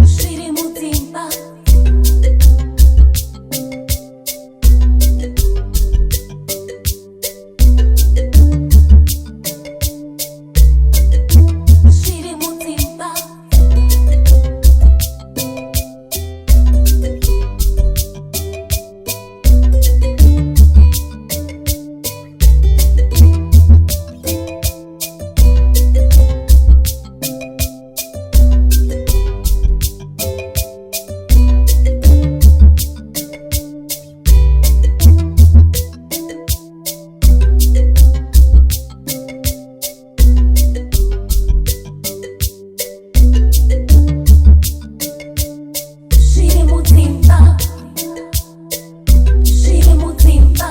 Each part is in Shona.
Zviri Mudzimba. Zviri Mudzimba. Zviri Mudzimba. Zviri Mudzimba.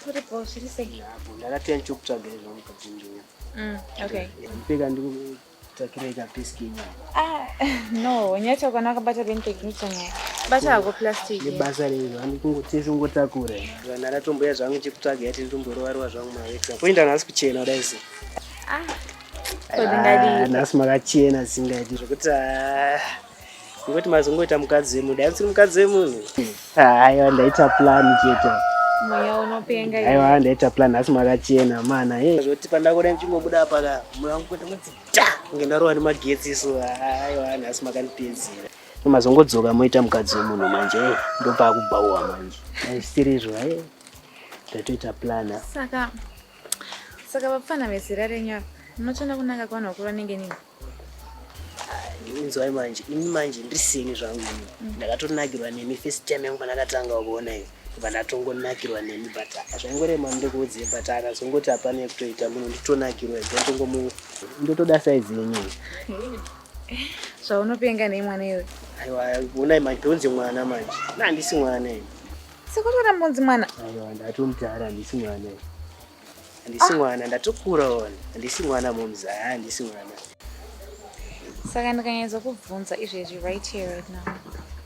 What a bullshit is saying. Ndakati chikutsvaga mukati njenya. Okay. Ndipeka ndikutakira piski No, nyacho kana kabata benteki nichanya. Bata go plastic. Ni basa rero andikungoti singotakura. Ndaratomboya zvangu chikutsvaga yati ndomborowarwa zvangu mawexa. Poinda nasi kuchena daisi. Kodingadi. Nasi makachena singaiti zvokuti ngoti mazongoita mukadzi wemu dai usiri mukadzi wemunhu. Aiwa ndaita plan chete. Moya unopenga iwe. Aiwa ndaita plan asi makachena mana zvoti pandakoda ndichingobuda apa moyo wangu kuti mutsi ngenda rowa nemagetsi so aiwa nasi makandipedzera. Mazongodzoka moita mukadzi wemunhu manje ndopa kubhawa manje. Aisirizvo ndatoita plan. Saka vapfana vezera renya. Unotsvana kunaka kwana kura nenge nini? Inzwai manje ini manje ndisini zvangu ini. Ndakatonakirwa nemi first time yangu pandakatanga kuona izvi. Pandatongonakirwa nemi but zvangorema ndikuudze but akazongoti apane kutoita munhu nditonakirwa ndotoda size yenyu. Zvaunopenga nemwana iwe. Aiwa unai madhonzi mwana manje. Handisi mwana iwe. Sekutora mbonzi mwana. Aiwa ndatomutara handisi mwana iwe. Handisi mwana ndatokura ona. Handisi mwana mumzaya handisi mwana. Saka ndikanyatsa kubvunza izvezvi right here right now.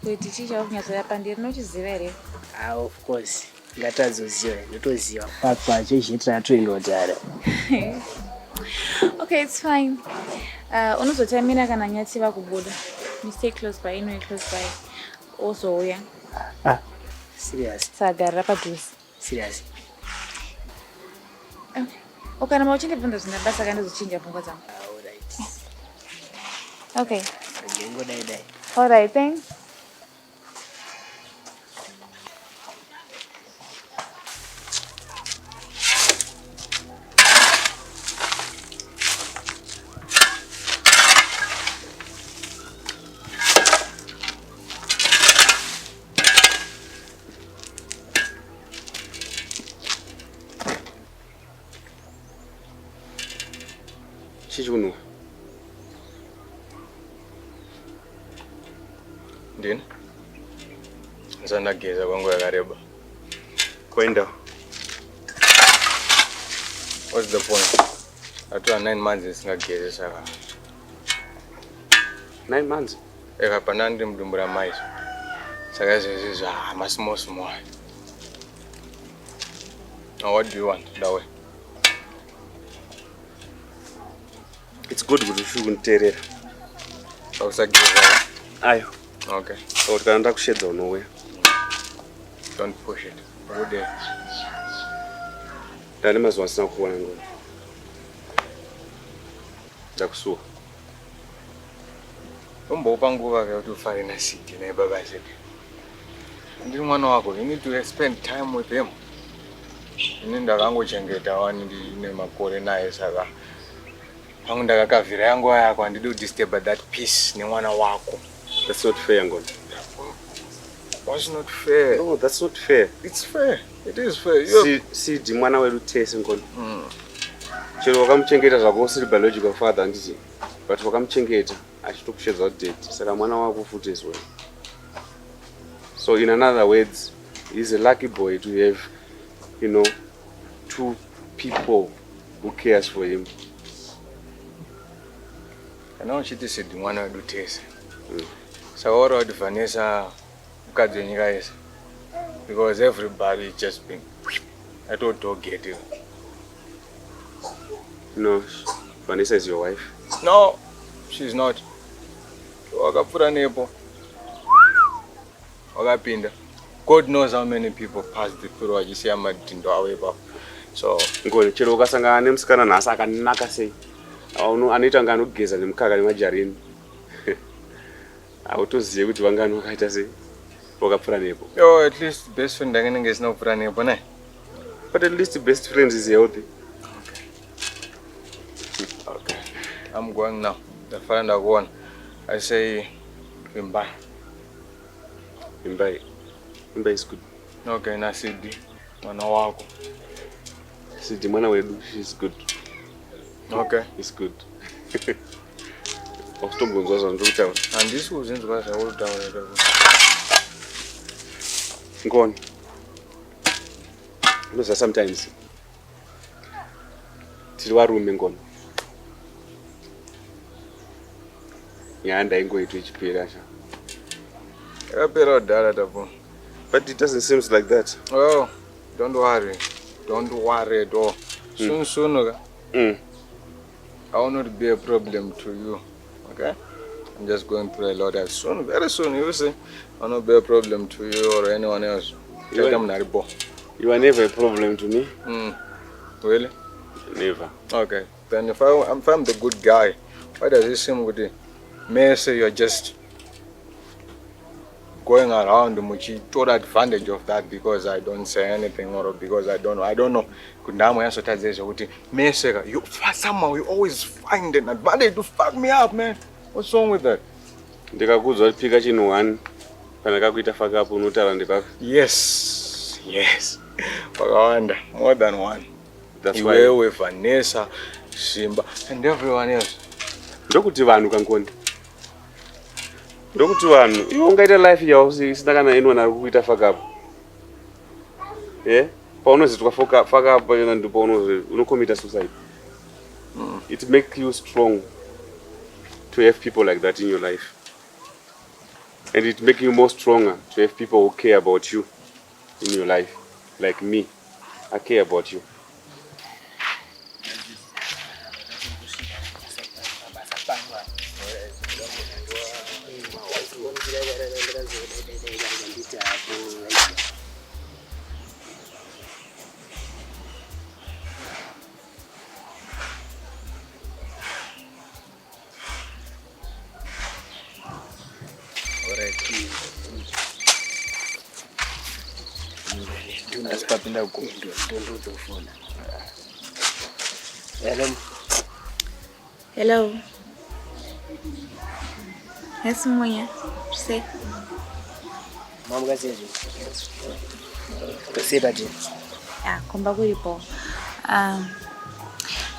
Kuti chicha kunyatsoya pandiri nochiziva here? Of course. Ngatazoziva ndotoziva. Pacho zhetira toindotara. Okay, it's fine. Unozotamira kana nyatsi vakubuda. You stay close by, close by. Also, yeah. Serious. Sagarra padhuze. Serious. Okay. Ukana mauchindibvunza zvina basa kandozochinja pfungwa dzangu. Alright. Okay. Ngengo dai. All right, thanks. Chichunu. Ndini? Nzanageza kwangu yakareba. Kwenda. What's the point? Atoa 9 months isingageze saka. 9 months? Eka panandi mdumbura maiso. Saka zezizwa small. Now what do you want that way? It's good kuti ushunterera. Usageza. Ayo. Okay. So kana ndakushedza unouya. Don't push it. Good day. Ndane mazuva asina kuona ngoni. Ndakusuwa. Umbopa nguva kuti ufare na city na baba zake. Ndiri mwana wako, you need to spend time with him. Ini ndakangochengeta wani ndine makore naye saka. Pangu ndakakavhira yangu yako handidi kudisturb that peace nemwana wako. That's not fair, Ngoni. What's not fair? No, that's not fair. It's fair. It is fair. See, mwana wedu tese Ngoni. Chero wakamuchengeta zvako usiri biological father nditi. But wakamuchengeta achitokushedza kudate saka mwana wako futi as well. So in another words, he's a lucky boy to have, you know, two people who cares for him. Kana uchiti Sidhi mwana wedu Tese. Saka ora kuti Vanessa mukadzi wenyika yese. Because everybody just been I don't get it. No, Vanessa is your wife. No, she's not. Wakapfura nepo. Wakapinda. God knows how many people passed through vachisiya madhindo avo ipapo. So Ngoni chero ukasangana nemusikana nhasi akanaka sei. Anoita kunge anogeza nemukaka nemajarini. Autoziye kuti vangani wakaita sei. Wakapfura nepo. Yo, at least best friend anenge isina kupfura nepo ne. But at least best friends is healthy. Okay. I'm going now. The friend I go on. I say Imbai. Imbai. Imbai is good. Okay, na Sidhi. Mwana wako. Sidhi mwana wedu, she's good. Okay. It's good. Okutombonzwa zvandiri kutaura. Handisi kuzinzwa zvauri kutaura. Ngoni. Because sometimes tiri varume Ngoni. Nyaya ndaingoitwa ichipera sha. Yakapera kudhara tapo. But it doesn't seem like that. Oh, don't worry. Don't worry at all. Soon, I will not be a problem to you. Okay? I'm just going through a lot of soon. Very soon, you will see. I will not be a problem to you or anyone else. You are never a problem to me. Really? Never. Okay. Then if I'm the good guy, why does it seem good? May I say you're just going around muchi took advantage of that because I don't say anything or because I don't know. You somehow you always find an advantage to fuck me up, man. What's wrong with that? Ndikakudzwa kuti pika chinhu 1 kana kakuita fuck up unotaura ndepako. Yes. Pakawanda, more than one. That's why Iwewe, Vanessa, Simba, and everyone else. ndokuti vanhu Kangoni. Ndokuti vanhu iwe ungaita life yao isina kana anyone ari kuita fuck up. Paunozitwa fuck up ndipo unocommit suicide. It makes you strong to have people like that in your life. And it makes you more stronger to have people who care about you in your life. Like me, I care about you. Hello. Yes, Moya. Say. Mama gazeji. Kusebati. Komba kuripo.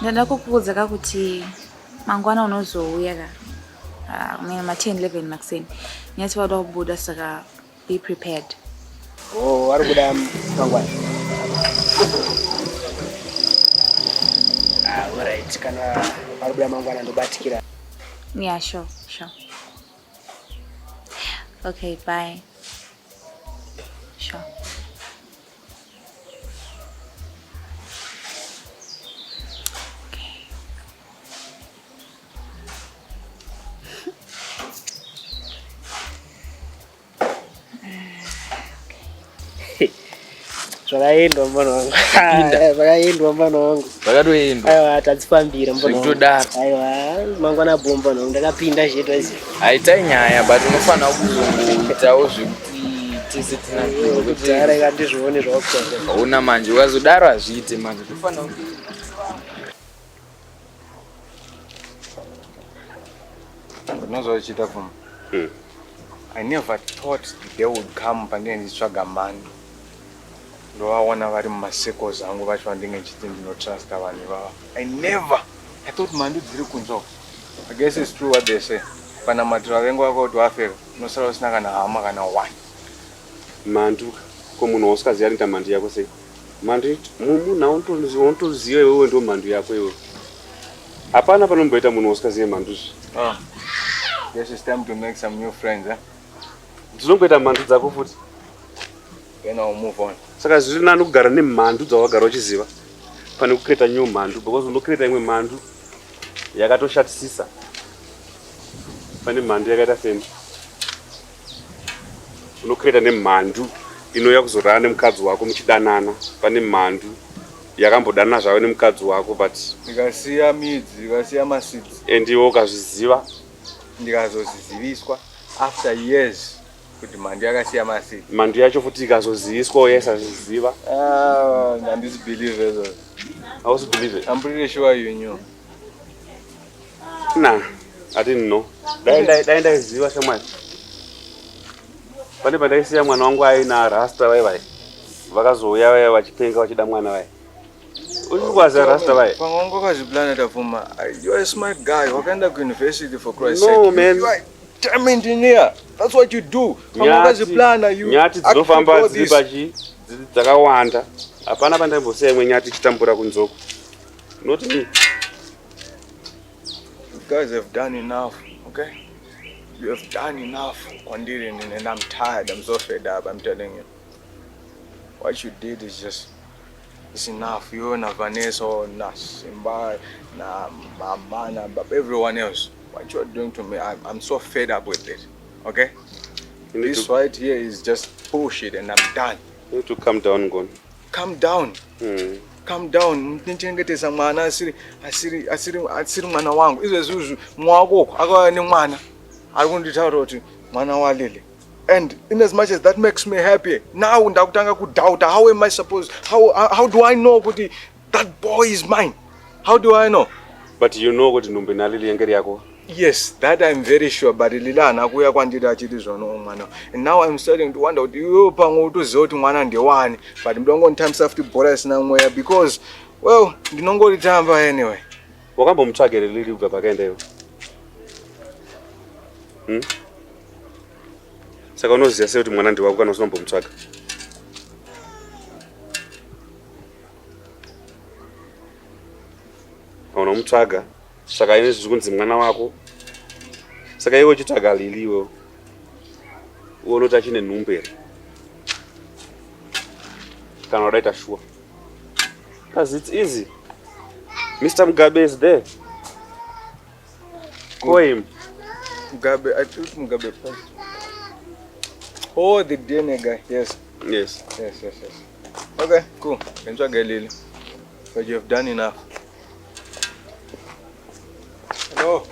Ndanda kukuudza kuti mangwana unozouya ka. Ma 10-11 makuseni. Nyati wada kubuda saka be prepared. Oh, ari kuda mangwana. Alright, kana ari kuda mangwana ndobatikira. Yeah, sure. Okay, bye. Sure. Zvakaendwa mbono wangu. Zvakaendwa mbono wangu. Zvakadoendwa. Aiwa tadzifambira mbono. Zvekutodaro. Aiwa mangwana bomba no ndakapinda zvedu izi. Aitai nyaya but unofana kuzoitawo zvekuti tese tinazvo kuti ara ikandizvione zvakutenda. Una manje ukazodaro azviite manje tofana Unozvichita for me. I never thought the day would come pandinonditsvaga mani. Ndovaona vari mumasecos angu vacho vandinge ndichiti ndinotrasta vanhu ivava. I thought mani dziri kunzwa. I guess it's true what they say. Pana matura vengo wako tuafeka. Nosala usina kana hama kana one. Mandu komunhu usikaziva nita mandu yako sei. Mandu munhu untoziva iwewe ndo mandu yako iwewe. Hapana panomboita munhu usikaziva mandu. Oh. Yes, it's time to make some new friends, eh? Ndinongoita mandu dzako futi. Then I'll move on. Saka zviri nani kugara nemhandu dzawagara uchiziva pane kukreta new mhandu because unokreta imwe mhandu yakatoshatisisa pane mhandu yakaita femi. Unokreta nemhandu inouya kuzorara nemukadzi wako muchidanana pane mhandu yakambodanana zvavo nemukadzi wako but Ndikasiya midzi, ndikasiya masidzi. and iwe ukazviziva Ndikazoziviswa after years kuti mhandu yakasiya masidzi. mhandu yacho futi ikazoziviswa uye isazviziva. I disbelieve it. Hausi believe it? I'm pretty sure you knew. Nah, I didn't know. Dai ndaiziva shamwari. Pane pandaisiya mwana wangu aina rasta vai vakazouya vai vachipenga vachida mwana vai. Uchikwazi rasta vai. Pangongo kazviplana tafuma. You are a smart guy. Wakaenda ku university for Christ's No, sake. man. You are damn engineer. That's what you do. Pangongo kazviplana you. Nyati dzinofamba dziri pachi dzakawanda. Hapana pandaimbosiya imwe nyati ichitambura kunzoko. Not me. You guys have done enough, okay? You have done enough. Kwandiri, and I'm tired. I'm so fed up. I'm telling you. What you did is just, it's enough. You and Vanessa, na Simba, na Mama, but everyone else. What you're doing to me, I'm so fed up with it. Okay? This right here is just bullshit, and I'm done. You need to calm down, Gon. Calm down. Calm down. Nichengetesa mwana asiri mwana wangu. Izvezvuzvu mwako akauya nemwana. Ari kunditaura kuti mwana walele. And in as much as that makes me happy, now ndakutanga kudoubt. How am I supposed? How do I know kuti that boy is mine? How do I know? But you know kuti Numbi nalili yengeri yako. Yes, that I'm very sure. But lila anakuya kwandiri achiti zvono mwana. And now I'm starting to wonder kuti iwe pamwe utoziva kuti mwana ndewani. But ndongonitamisa futi bhora isina mweya because, well, ndinongoritamba anyway. Wakambomutsvagere lili kubva pakaendayo. Saka unoziva sei kuti mwana ndewako kana usinombomutsvaga? Unomutsvaga saka ine zvikunzi mwana wako. Saka iwe uchitsvaga lili iwewe. Unoti achine nhumbere. Kana wadaita sure. Because it's easy. Mr. Mugabe is there. Call him. Mugabe, I told Mugabe first. Oh, the DNA guy. Yes. Yes. Okay, cool. Enjoy Lily. But you have done enough. Hello.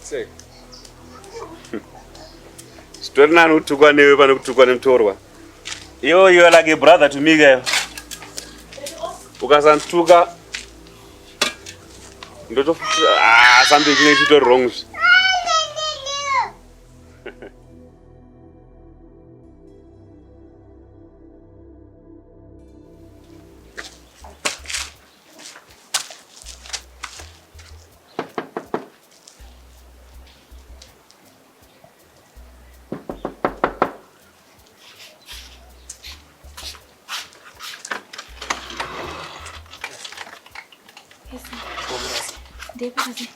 Sick. Story nani utukwa newe pano kutukwa nemtorwa. You are like a brother to me, guy. Ukasantuka ndoto something chine wrong. Depois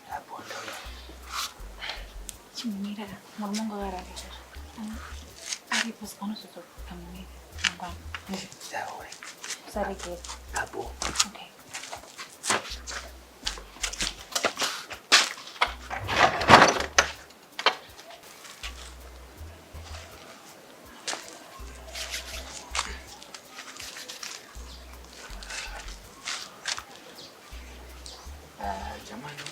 mira, mormongo agarra. Ari pues con nosotros también. Ya voy. ¿Sabe qué es? Abo. Okay. Jamani.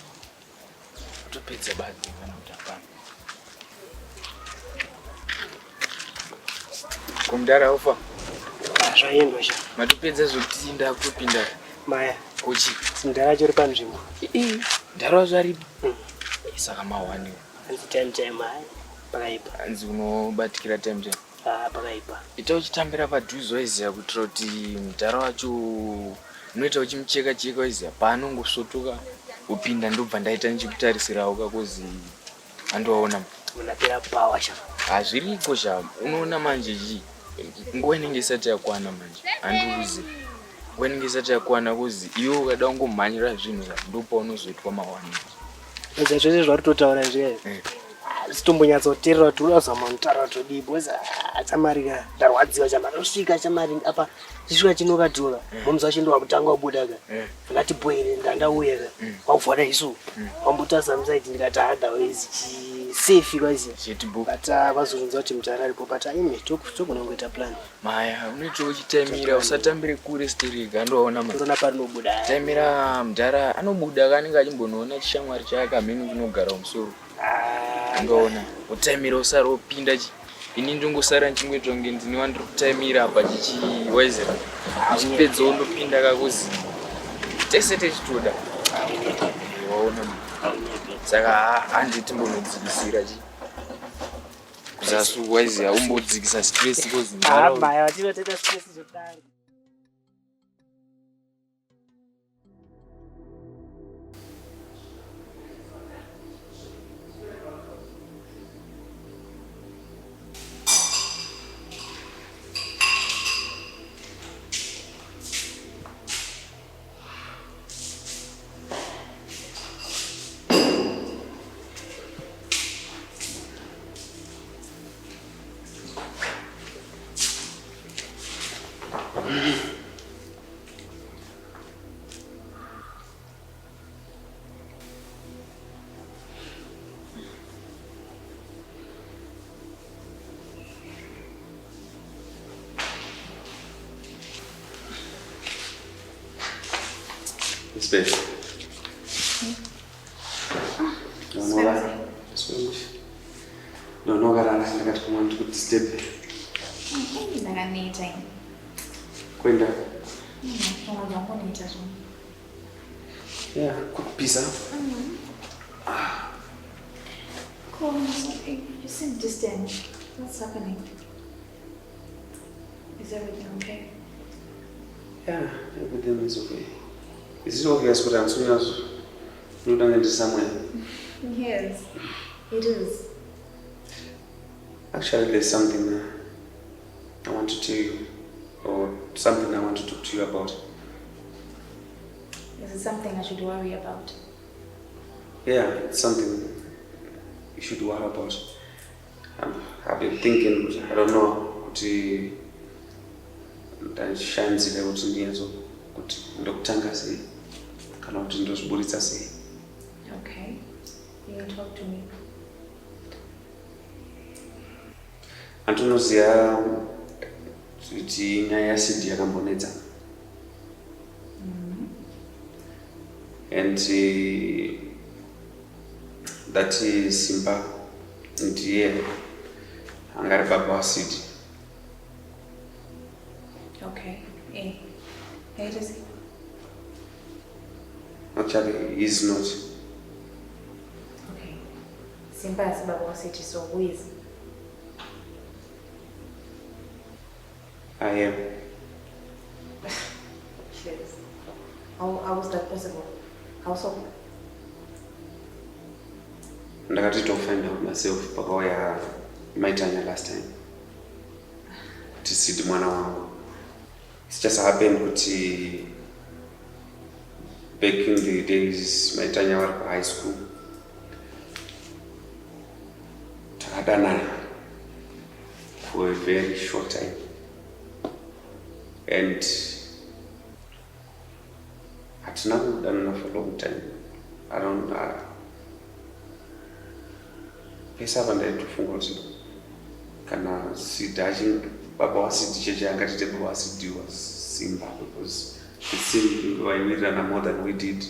Utopedza badi kana utapana. Kumdara ufa. Zvaendwa sha. Matopedza zvokutinda kupinda. Maya. Kuchi. Ndara chori panzvimbo. Ndara zvaripo. Saka mawani. Anzi time maya. Pakaipa. Anzi unobatikira time. Pakaipa. Ita uchitambira padhuze waiziya kutira kuti mudhara wacho unoita uchimucheka cheka waiziya paanongosvotoka upinda ndobva ndaita ndichikutarisirawo kakuzi andowaona unapera power sha. Hazviriko sha, unoona manje nguva inenge isati yakwana manje handiuzi nguva inenge isati yakwana kuzi iwe ukada kungomhanyira zvinhu ndopaunozoitwa mawani Zvese zvese zvari kutotaura zviya zitombonyatsoteerera kuti unozama kutaura todi because chamarika ndarwadziwa chamarosvika chamari apa chisvika chinokadhura momza chindowa kutanga kubuda ka ngati boyere ndandauya ka wakuvhara isu wambotazamsaiti ndikati otherwise safe kwazi but vazozonza kuti mutara aripo but ime togona kuita plan maya unoita uchitaimira usatambire kure sterika ndoona tona parinobuda taimira mudhara anobuda kanenge achimbonoona chishamwari chake amene kunogara musoro ndoona utaimira usaropinda ini ndongosara nchimweto nge ndiniwa ndiri kutaimira apa chichiwaizera chipedza undopinda kakuzi tese techitoda waona saka handiti mbonodzikisira kuzasu waizi haumbodzikisa stress kozi maya vatinoteta stress zvotanga Space. Don't know what I'm going to want to disturb. Kwenda. Yeah, cook pizza. Cool. You seem distant. What's happening? Is everything okay? Yeah, everything is okay. Is it obvious what I'm saying? You don't get somewhere. Yes, it is. Actually, there's something I want to tell you, or something I want to talk to you about. Is it something I should worry about? Yeah, it's something you should worry about. I've been thinking, I don't know, ndashanzira kuti ndiyezo kuti ndokutanga sei kana kuti ndozviburitsa sei. Okay, you can talk to me. Andinoziva kuti nyaya yasidi yakambonetsa. And that Simba ndiye angari baba wasidi. Okay, hey does he? Actually, he's not. Okay, Simba is Baba City, so who is? I am. Cheers. How is that possible? How so? Ndakati to find out myself pakauya maitanya last time. Kuti sidi mwana wangu. It's just happened kuti back in the days maitanya vari high school. Takadanana for a very short time. And hatina kudanana for a long time. I don't know. Pesa vandatofunga kuti kana Sidi baba wasidi cheche angatite baba wasidi was Simba because it seemed we ran more than we did.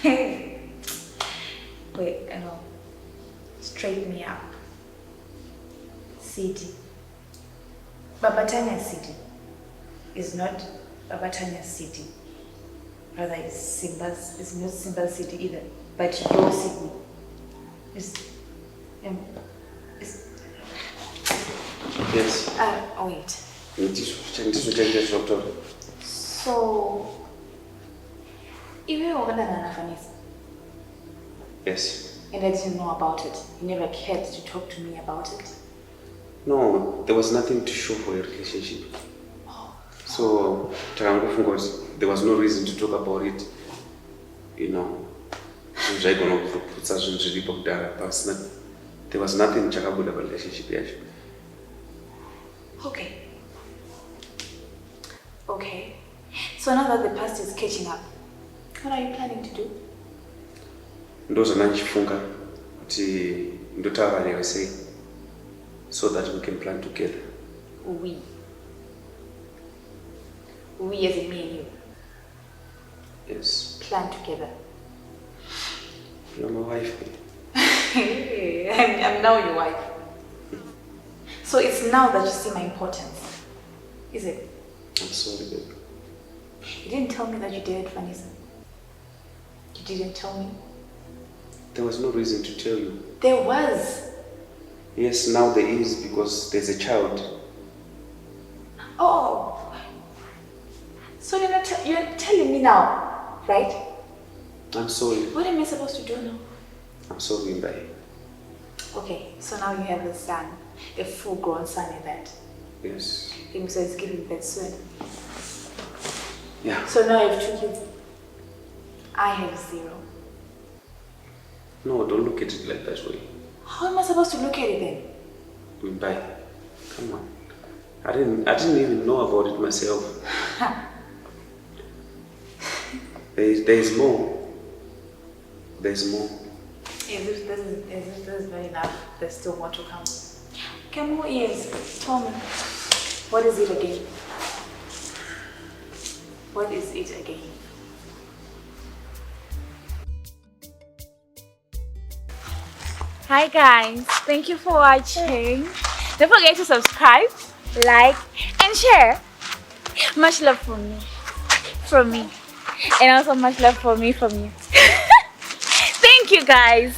Hey, wait, no. Straighten me up. City. Babatanya City is not Babatanya City. Rather, it's not Simba's city either. But your city is Yes. Wait. Doctor. So, you were Vanessa, Yes. and I didn't know about it. You never cared to talk to me about it. No, there was nothing to show for a relationship. So, there was no reason to talk about it. You know, there was nothing chakabuda about relationship yet. Okay. Okay. So now that the past is catching up, what are you planning to do? So that we can plan together. We as in me and you. Yes. Plan together. You're my wife. I'm now your wife. So it's now that you see my importance. Is it? I'm sorry, baby. You didn't tell me that you did it, Vanessa. You didn't tell me. There was no reason to tell you. There was. Yes, now there is because there's a child. Oh. So you're telling me now, right? I'm sorry. What am I supposed to do now? I'm sorry, Mbai. Okay, so now you have a son, a full-grown son in that. Yes. So it's giving birth soon. Yeah. So now I have 2 kids. I have 0. No, don't look at it like that way. How am I supposed to look at it then? Mbai, come on. I didn't even know about it myself. There's more. There's more. This is not enough. There's still more to come. Come on, ears. Tell me. What is it again? What is it again? Hi guys, thank you for watching. Don't forget to subscribe, like, and share. Much love from me, and also much love from you. Thank you guys.